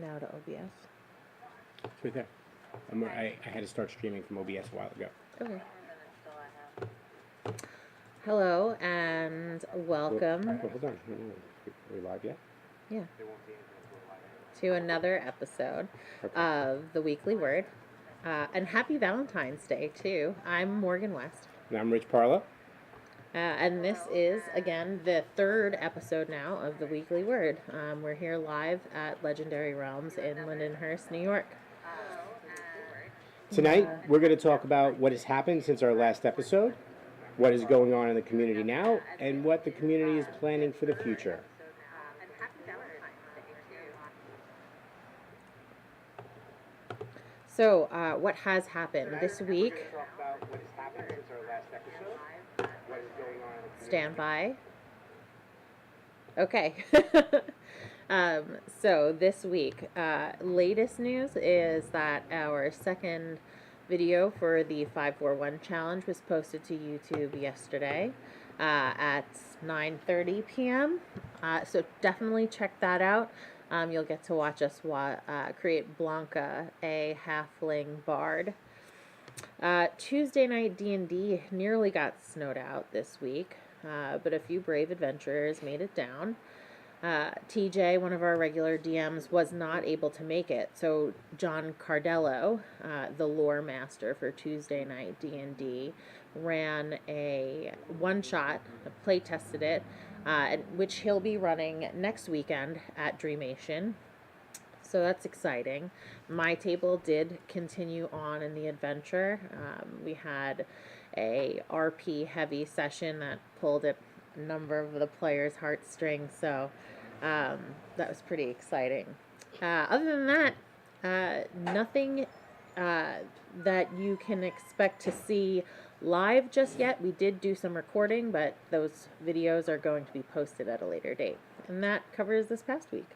Now to OBS. It's right there. I had to start streaming from OBS a while ago. Okay. Hello and welcome. Well, hold on. Are we live yet? Yeah. To another episode Okay. of The Weekly Word. And happy Valentine's Day, too. I'm Morgan West. And I'm Rich Parla. And this is, again, the third episode now of The Weekly Word. We're here live at Legendary Realms in Lindenhurst, New York. Tonight, we're going to talk about what has happened since our last episode, what is going on in the community now, and what the community is planning for the future. So, what has happened this week? Stand by. Okay. So this week, latest news is that our second video for the 541 challenge was posted to YouTube yesterday at 9:30 p.m. So definitely check that out. You'll get to watch us create Blanca, a halfling bard. Tuesday night D&D nearly got snowed out this week, but a few brave adventurers made it down. TJ, one of our regular DMs, was not able to make it, so John Cardello, the lore master for Tuesday night D&D, ran a one-shot, play tested it, which he'll be running next weekend at Dreamation. So that's exciting. My table did continue on in the adventure. We had a RP heavy session that pulled at a number of the players' heartstrings, so that was pretty exciting. Other than that, nothing that you can expect to see live just yet. We did do some recording, but those videos are going to be posted at a later date. And that covers this past week.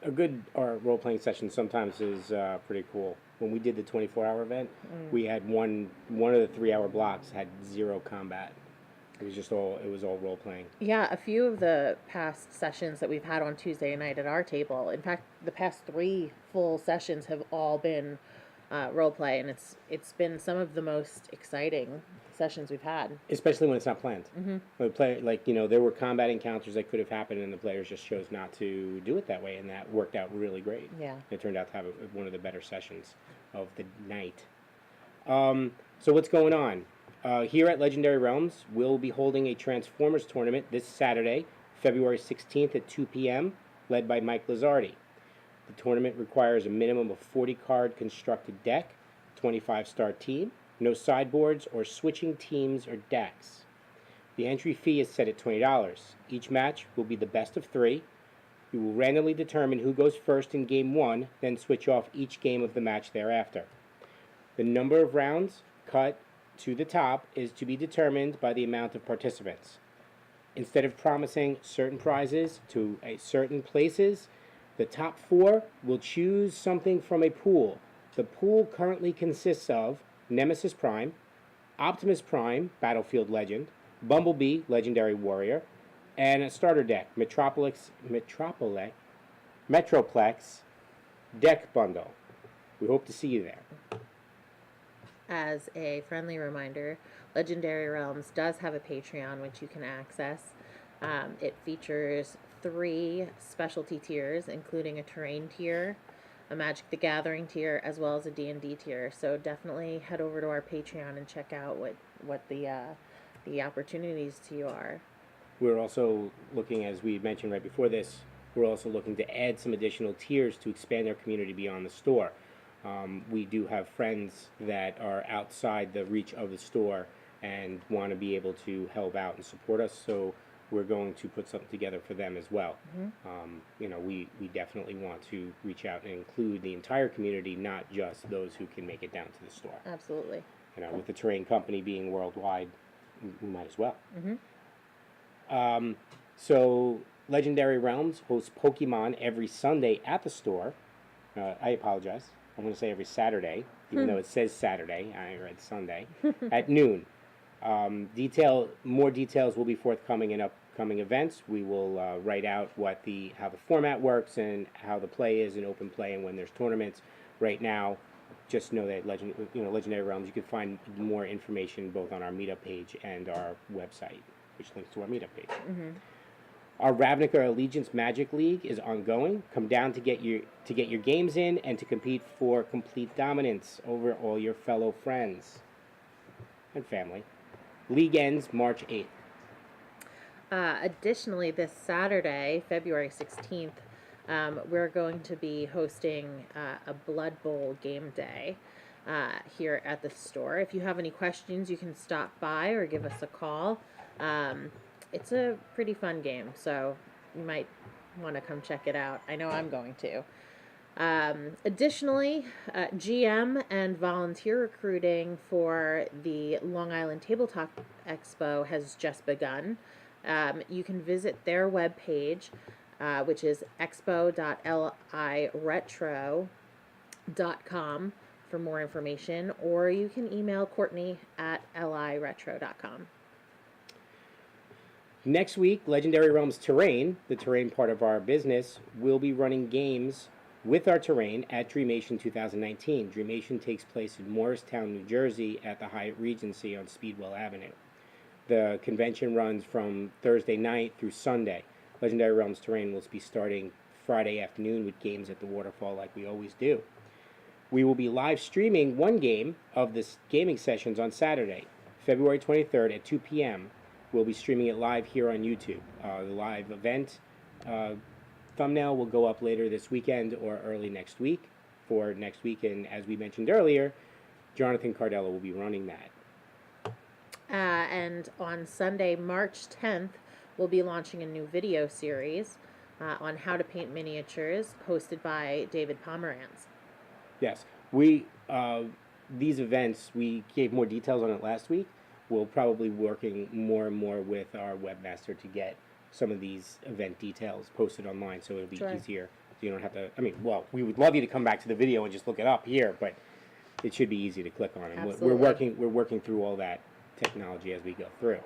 A good role-playing session sometimes is pretty cool. When we did the 24-hour event, we had one of the 3-hour blocks had 0 combat. It was all role-playing. Yeah, a few of the past sessions that we've had on Tuesday night at our table, in fact, the past 3 full sessions have all been role-play, and it's been some of the most exciting sessions we've had. Especially when it's not planned. Mm-hmm. There were combat encounters that could have happened, and the players just chose not to do it that way, and that worked out really great. Yeah. It turned out to have one of the better sessions of the night. So what's going on? Here at Legendary Realms, we'll be holding a Transformers tournament this Saturday, February 16th at 2 p.m., led by Mike Lazzardi. The tournament requires a minimum of 40-card constructed deck, 25-star team, no sideboards or switching teams or decks. The entry fee is set at $20. Each match will be the best of 3. We will randomly determine who goes first in Game 1, then switch off each game of the match thereafter. The number of rounds cut to the top is to be determined by the amount of participants. Instead of promising certain prizes to certain places, the top 4 will choose something from a pool. The pool currently consists of Nemesis Prime, Optimus Prime, Battlefield Legend, Bumblebee, Legendary Warrior, and a starter deck, Metroplex Deck Bundle. We hope to see you there. As a friendly reminder, Legendary Realms does have a Patreon which you can access. It features 3 specialty tiers, including a terrain tier, a Magic the Gathering tier, as well as a D&D tier. So definitely head over to our Patreon and check out what the opportunities to you are. We're also looking, as we mentioned right before this, we're also looking to add some additional tiers to expand our community beyond the store. We do have friends that are outside the reach of the store and want to be able to help out and support us, so we're going to put something together for them as well. Mm-hmm. We definitely want to reach out and include the entire community, not just those who can make it down to the store. Absolutely. With the terrain company being worldwide, we might as well. Mm-hmm. So Legendary Realms hosts Pokemon every Sunday at the store. I apologize. I'm going to say every Saturday, even though it says Saturday. I read Sunday at noon. More details will be forthcoming in upcoming events. We will write out how the format works and how the play is in open play and when there's tournaments. Right now, just know that Legendary Realms, you can find more information both on our meetup page and our website, which links to our meetup page. Our Ravnica Allegiance Magic League is ongoing. Come down to get your games in and to compete for complete dominance over all your fellow friends and family. League ends March 8th. Additionally, this Saturday, February 16th, we're going to be hosting a Blood Bowl game day here at the store. If you have any questions, you can stop by or give us a call. It's a pretty fun game, so you might want to come check it out. I know I'm going to. Additionally, GM and volunteer recruiting for the Long Island Tabletop Expo has just begun. You can visit their webpage, which is expo.liretro.com for more information, or you can email Courtney at liretro.com. Next week, Legendary Realms Terrain, the terrain part of our business, will be running games with our terrain at Dreamation 2019. Dreamation takes place in Morristown, New Jersey at the Hyatt Regency on Speedwell Avenue. The convention runs from Thursday night through Sunday. Legendary Realms Terrain will be starting Friday afternoon with games at the waterfall like we always do. We will be live streaming one game of this gaming sessions on Saturday, February 23rd at 2 p.m. We'll be streaming it live here on YouTube. The live event thumbnail will go up later this weekend or early next week for next week. And as we mentioned earlier, Jonathan Cardello will be running that. And on Sunday, March 10th, we'll be launching a new video series on how to paint miniatures, hosted by David Pomeranz. Yes, these events, we gave more details on it last week. We'll probably be working more and more with our webmaster to get some of these event details posted online, so it'll be easier. So you don't have to. We would love you to come back to the video and just look it up here, but it should be easy to click on. And we're working through all that technology as we go through.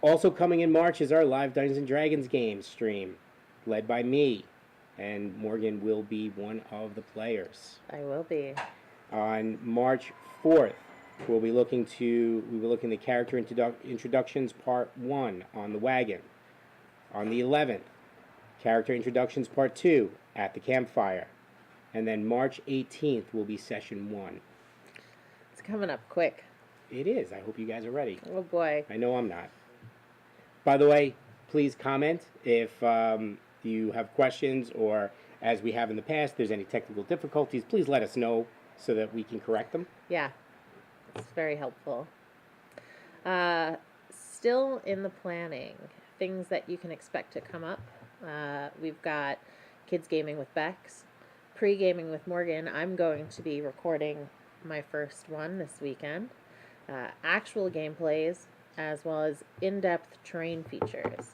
Also coming in March is our live Dungeons and Dragons game stream, led by me, and Morgan will be one of the players. I will be. On March 4th, we'll be looking at character introductions part 1 on the wagon. On the 11th, character introductions part 2 at the campfire. And then March 18th will be session 1. It's coming up quick. It is. I hope you guys are ready. Oh boy. I know I'm not. By the way, please comment if you have questions, or as we have in the past, there's any technical difficulties. Please let us know so that we can correct them. Yeah. It's very helpful. Still in the planning, things that you can expect to come up. We've got Kids Gaming with Bex, Pre-Gaming with Morgan. I'm going to be recording my first one this weekend. Actual gameplays, as well as in-depth terrain features.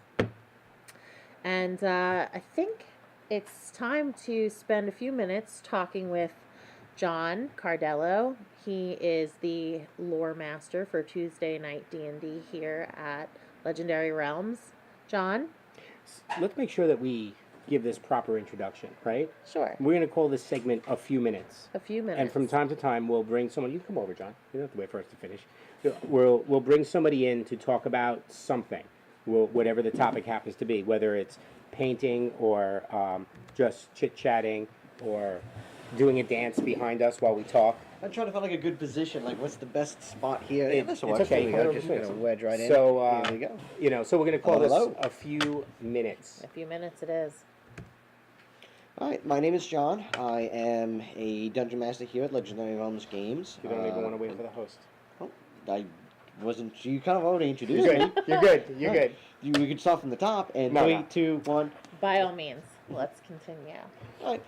And I think it's time to spend a few minutes talking with John Cardello. He is the lore master for Tuesday Night D&D here at Legendary Realms. John? Let's make sure that we give this proper introduction, right? Sure. We're going to call this segment A Few Minutes. A few minutes. And from time to time, we'll bring someone. You can come over, John. You don't have to wait for us to finish. We'll bring somebody in to talk about something, whatever the topic happens to be, whether it's painting or just chit-chatting or doing a dance behind us while we talk. I'm trying to find like a good position. Like, what's the best spot here? It's okay. Here we go. Just gonna wedge right in. So here we go. So we're gonna call Hello. this A Few Minutes. A few minutes it is. All right, my name is John. I am a dungeon master here at Legendary Realms Games. You don't even want to wait for the host. I wasn't. You kind of already introduced You're me. good. You're good. You're good. We could start from the top. And No, 3, no. 2, 1. By all means, let's continue. All right.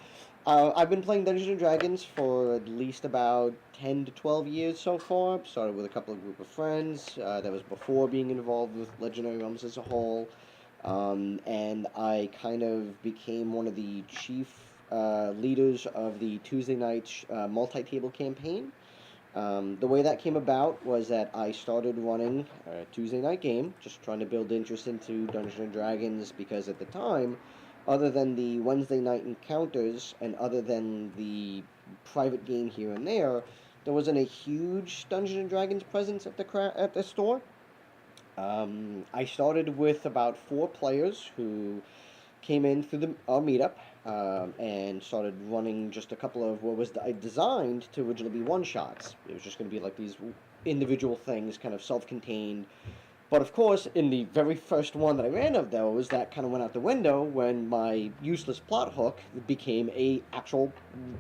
I've been playing Dungeons and Dragons for at least about 10 to 12 years so far. Started with a couple of group of friends. That was before being involved with Legendary Realms as a whole. And I kind of became one of the chief leaders of the Tuesday night multi-table campaign. The way that came about was that I started running a Tuesday night game, just trying to build interest into Dungeons and Dragons because at the time, other than the Wednesday night encounters and other than the private game here and there wasn't a huge Dungeons and Dragons presence at at the store. I started with about 4 players who came in through our meetup and started running just a couple of what was designed to originally be one shots. It was just going to be like these individual things, kind of self-contained. But of course, in the very first one that I ran of those, that kind of went out the window when my useless plot hook became a actual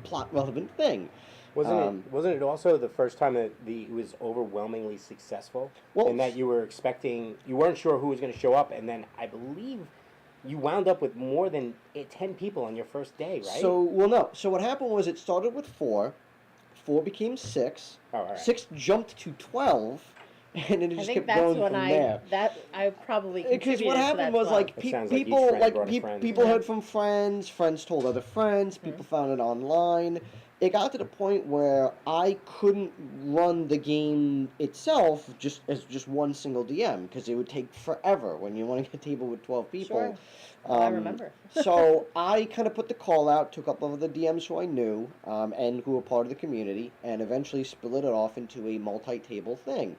plot relevant thing. Wasn't it also the first time that it was overwhelmingly successful? Well, in that you weren't sure who was going to show up, and then I believe you wound up with more than 10 people on your first day, right? No. So what happened was it started with 4, 4 became 6, Oh, all right. 6 jumped to 12, and then it I just think kept that's going when from there. I probably Because contributed what to happened that was club. like It sounds like each people friend brought a friend. people Yeah. heard from friends, friends told other friends, people found it online. It got to the point where I couldn't run the game itself just as just one single DM because it would take forever when you're running a table with 12 people. Sure. I remember. So I kind of put the call out to a couple of the DMs who I knew and who were part of the community, and eventually split it off into a multi-table thing.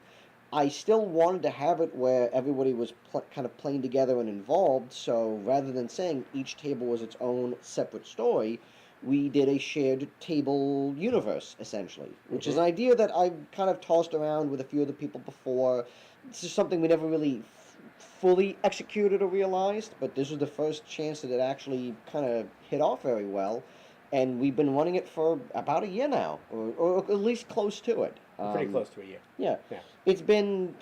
I still wanted to have it where everybody was kind of playing together and involved, so rather than saying each table was its own separate story, we did a shared table universe, essentially, which is an idea that I've kind of tossed around with a few other people before. This is something we never really fully executed or realized, but this was the first chance that it actually kind of hit off very well. And we've been running it for about a year now, or at least close to it. Pretty close to a year. Yeah. Yeah. It's been,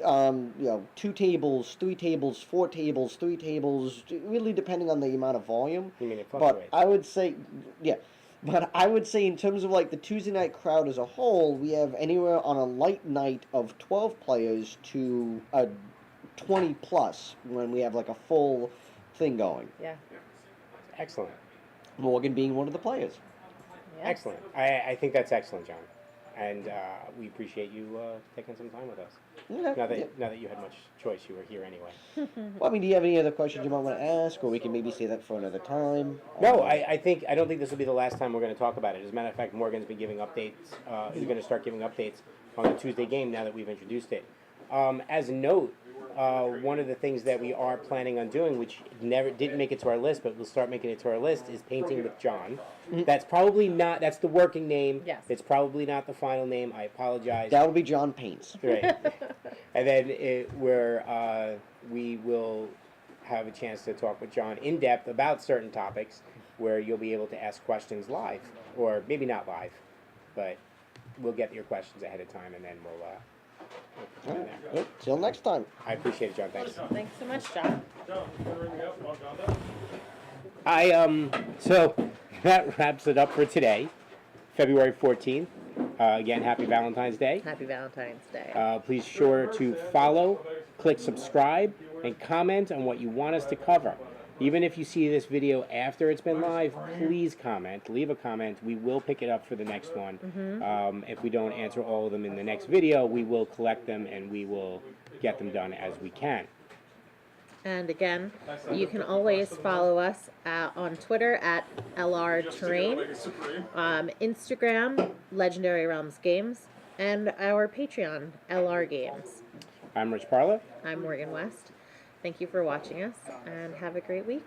2 tables, 3 tables, 4 tables, 3 tables, really depending on the amount of volume. You mean it But fluctuates? I would say, yeah. But I would say in terms of like the Tuesday night crowd as a whole, we have anywhere on a light night of 12 players to a 20 plus when we have like a full thing going. Yeah. Excellent. Morgan being one of the players. Yeah. Excellent. I think that's excellent, John. And we appreciate you taking some time with us. Yeah. Now that you had much choice, you were here anyway. Well, I mean, do you have any other questions you might want to ask, or we can maybe say that for another time? No, I don't think this will be the last time we're going to talk about it. As a matter of fact, Morgan's been giving updates. Is going to start giving updates on the Tuesday game now that we've introduced it. As a note, one of the things that we are planning on doing, which never didn't make it to our list, but we'll start making it to our list, is Painting with John. That's probably not. That's the working name. Yes. It's probably not the final name. I apologize. That would be John Paints. Right. And then we will have a chance to talk with John in depth about certain topics where you'll be able to ask questions live, or maybe not live, but we'll get your questions ahead of time, and then we'll go from there. Well, till next time. I appreciate it, John. Thanks. Thanks so much, John. So that wraps it up for today, February 14th. Again, happy Valentine's Day. Happy Valentine's Day. Please sure to follow, click subscribe, and comment on what you want us to cover. Even if you see this video after it's been live, please comment. Leave a comment. We will pick it up for the next one. If we don't answer all of them in the next video, we will collect them and we will get them done as we can. And again, you can always follow us on Twitter at LR Terrain, Instagram, Legendary Realms Games, and our Patreon, LR Games. I'm Rich Parla. I'm Morgan West. Thank you for watching us, and have a great week.